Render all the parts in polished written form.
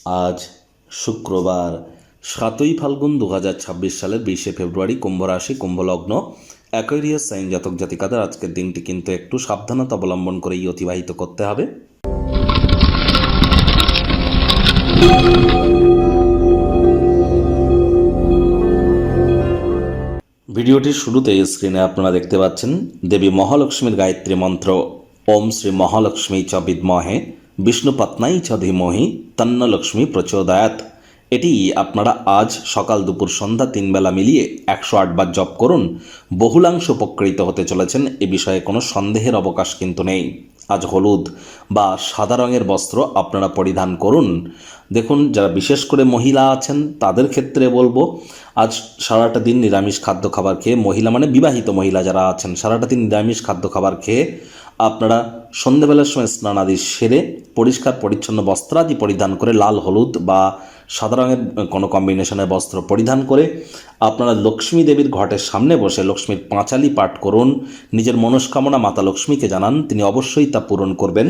আজ শুক্রবার 7ই ফাল্গুন 2026 সালের 20শে ফেব্রুয়ারি, কুম্ভ রাশি, কুম্ভ লগ্ন, অ্যাকোয়ারিয়াস সাইন জাতক জাতিকাদের আজকের দিনটি কিন্তু একটু সাবধানতা অবলম্বন করেই অতিবাহিত করতে হবে। ভিডিওটির শুরুতে স্ক্রিনে আপনারা দেখতে পাচ্ছেন দেবী মহালক্ষ্মীর গায়ত্রী মন্ত্র, ওম শ্রী মহালক্ষ্মী চ বিদ্মহে বিষ্ণুপত্নাই চ ধীমহি তন্ন লক্ষ্মী প্রচোদয়াৎ। এটি আপনারা আজ সকাল দুপুর সন্ধ্যা 3 বেলা মিলিয়ে 108 বার জপ করুন। বহুলাংশ উপকৃত হতে চলেছেন, এ বিষয়ে কোনো সন্দেহের অবকাশ কিন্তু নেই। আজ হলুদ বা সাদা রঙের বস্ত্র আপনারা পরিধান করুন। দেখুন, যারা বিশেষ করে মহিলা আছেন তাদের ক্ষেত্রে বলবো, আজ সারাটা দিন নিরামিষ খাদ্য খাবার খেয়ে, মহিলা মানে বিবাহিত মহিলা যারা আছেন, সারাটা দিন নিরামিষ খাদ্য খাবার খেয়ে আপনারা সন্ধ্যেবেলার সময় স্নানাদি সেরে পরিষ্কার পরিচ্ছন্ন বস্ত্রাদি পরিধান করে, লাল হলুদ বা সাদা রঙের কোনো কম্বিনেশনের বস্ত্র পরিধান করে আপনারা লক্ষ্মী দেবীর ঘটের সামনে বসে লক্ষ্মীর পাঁচালি পাঠ করুন। নিজের মনস্কামনা মাতা লক্ষ্মীকে জানান, তিনি অবশ্যই তা পূরণ করবেন।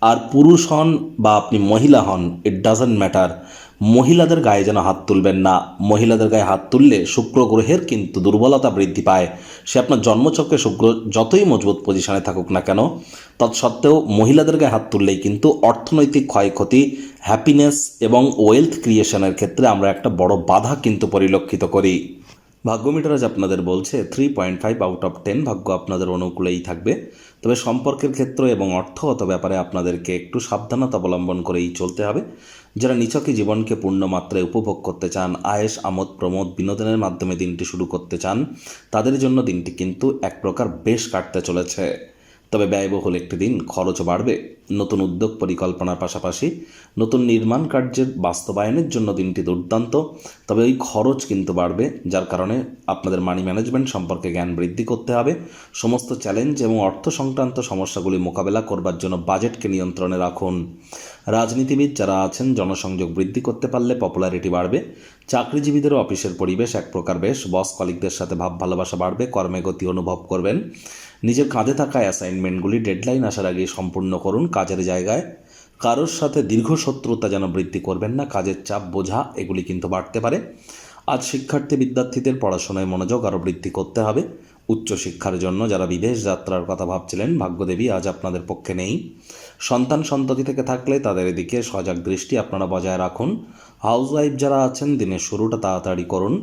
আর পুরুষ হন বা আপনি মহিলা হন, ইট ডাজন্ট ম্যাটার, মহিলাদের গায়ে যেন হাত তুলবেন না। মহিলাদের গায়ে হাত তুললে শুক্র গ্রহের কিন্তু দুর্বলতা বৃদ্ধি পায়। সে আপনার জন্মচক্রে শুক্র যতই মজবুত পজিশনে থাকুক না কেন, তৎসত্ত্বেও মহিলাদের গায়ে হাত তুললেই কিন্তু অর্থনৈতিক ক্ষয়ক্ষতি, হ্যাপিনেস এবং ওয়েলথ ক্রিয়েশনের ক্ষেত্রে আমরা একটা বড় বাধা কিন্তু পরিলক্ষিত করি। ভাগ্য মিটার আজ আপনাদের বলছে 3.5 আউট অফ 10, ভাগ্য আপনাদের অনুকূলেই থাকবে। তবে সম্পর্কের ক্ষেত্র এবং অর্থগত ব্যাপারে আপনাদেরকে একটু সাবধানতা অবলম্বন করেই চলতে হবে। যারা নিছকই জীবনকে পূর্ণ মাত্রায় উপভোগ করতে চান, আয়েশ আমোদ প্রমোদ বিনোদনের মাধ্যমে দিনটি শুরু করতে চান, তাদের জন্য দিনটি কিন্তু এক প্রকার বেশ কাটতে চলেছে। তবে ব্যয়বহুল একটি দিন, খরচ বাড়বে। নতুন উদ্যোগ পরিকল্পনার পাশাপাশি নতুন নির্মাণ কার্যের বাস্তবায়নের জন্য দিনটি দুর্দান্ত। তবে ওই খরচ কিন্তু বাড়বে, যার কারণে আপনাদের মানি ম্যানেজমেন্ট সম্পর্কে জ্ঞান বৃদ্ধি করতে হবে। সমস্ত চ্যালেঞ্জ এবং অর্থ সংক্রান্ত সমস্যাগুলি মোকাবেলা করবার জন্য বাজেটকে নিয়ন্ত্রণে রাখুন। রাজনীতিবিদ যারা আছেন, জনসংযোগ বৃদ্ধি করতে পারলে পপুলারিটি বাড়বে। চাকরিজীবীদেরও অফিসের পরিবেশ এক প্রকার বেশ, বস কলিগদের সাথে ভাব ভালোবাসা বাড়বে, কর্মে গতি অনুভব করবেন। নিজের কাঁধে থাকা অ্যাসাইনমেন্টগুলি ডেডলাইন আসার আগে সম্পূর্ণ করুন। কাজের জায়গায় কারোর সাথে দীর্ঘ শত্রুতা যেন বৃদ্ধি করবেন না, কাজের চাপ, বোঝা এগুলি কিন্তু বাড়তে পারে। আজ শিক্ষার্থী বিদ্যার্থীদের পড়াশোনায় মনোযোগ আরও বৃদ্ধি করতে হবে। উচ্চশিক্ষার জন্য যারা বিদেশ যাত্রার কথা ভাবছিলেন, ভাগ্যদেবী আজ আপনাদের পক্ষে নেই। সন্তান সন্ততি থেকে থাকলে তাদের এদিকে সজাগ দৃষ্টি আপনারা বজায় রাখুন। হাউসওয়াইফ যারা আছেন, দিনের শুরুটা তাড়াতাড়ি করুন।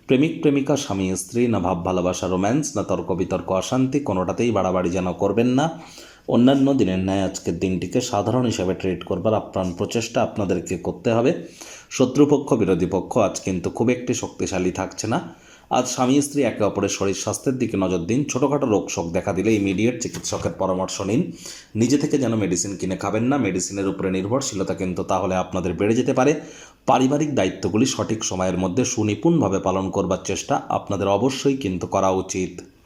প্রেমিক প্রেমিকা, স্বামী স্ত্রী, না ভাব ভালোবাসা রোম্যান্স, না তর্ক বিতর্ক অশান্তি, কোনোটাতেই বাড়াবাড়ি যেন করবেন না। অন্যান্য দিনের ন্যায় আজকের দিনটিকে সাধারণ হিসাবে ট্রিট করবার আপ্রাণ প্রচেষ্টা আপনাদেরকে করতে হবে। শত্রুপক্ষ বিরোধী পক্ষ আজ কিন্তু খুব একটি শক্তিশালী থাকছে না। আজ স্বামী স্ত্রী একে অপরের শরীর স্বাস্থ্যের দিকে নজর দিন। ছোটোখাটো রোগ শোক দেখা দিলে ইমিডিয়েট চিকিৎসকের পরামর্শ নিন। নিজে থেকে যেন মেডিসিন কিনে খাবেন না, মেডিসিনের উপরে নির্ভরশীলতা কিন্তু তাহলে আপনাদের বেড়ে যেতে পারে। পারিবারিক দায়িত্বগুলি সঠিক সময়ের মধ্যে সুনিপুণভাবে পালন করবার চেষ্টা আপনাদের অবশ্যই কিন্তু করা উচিত।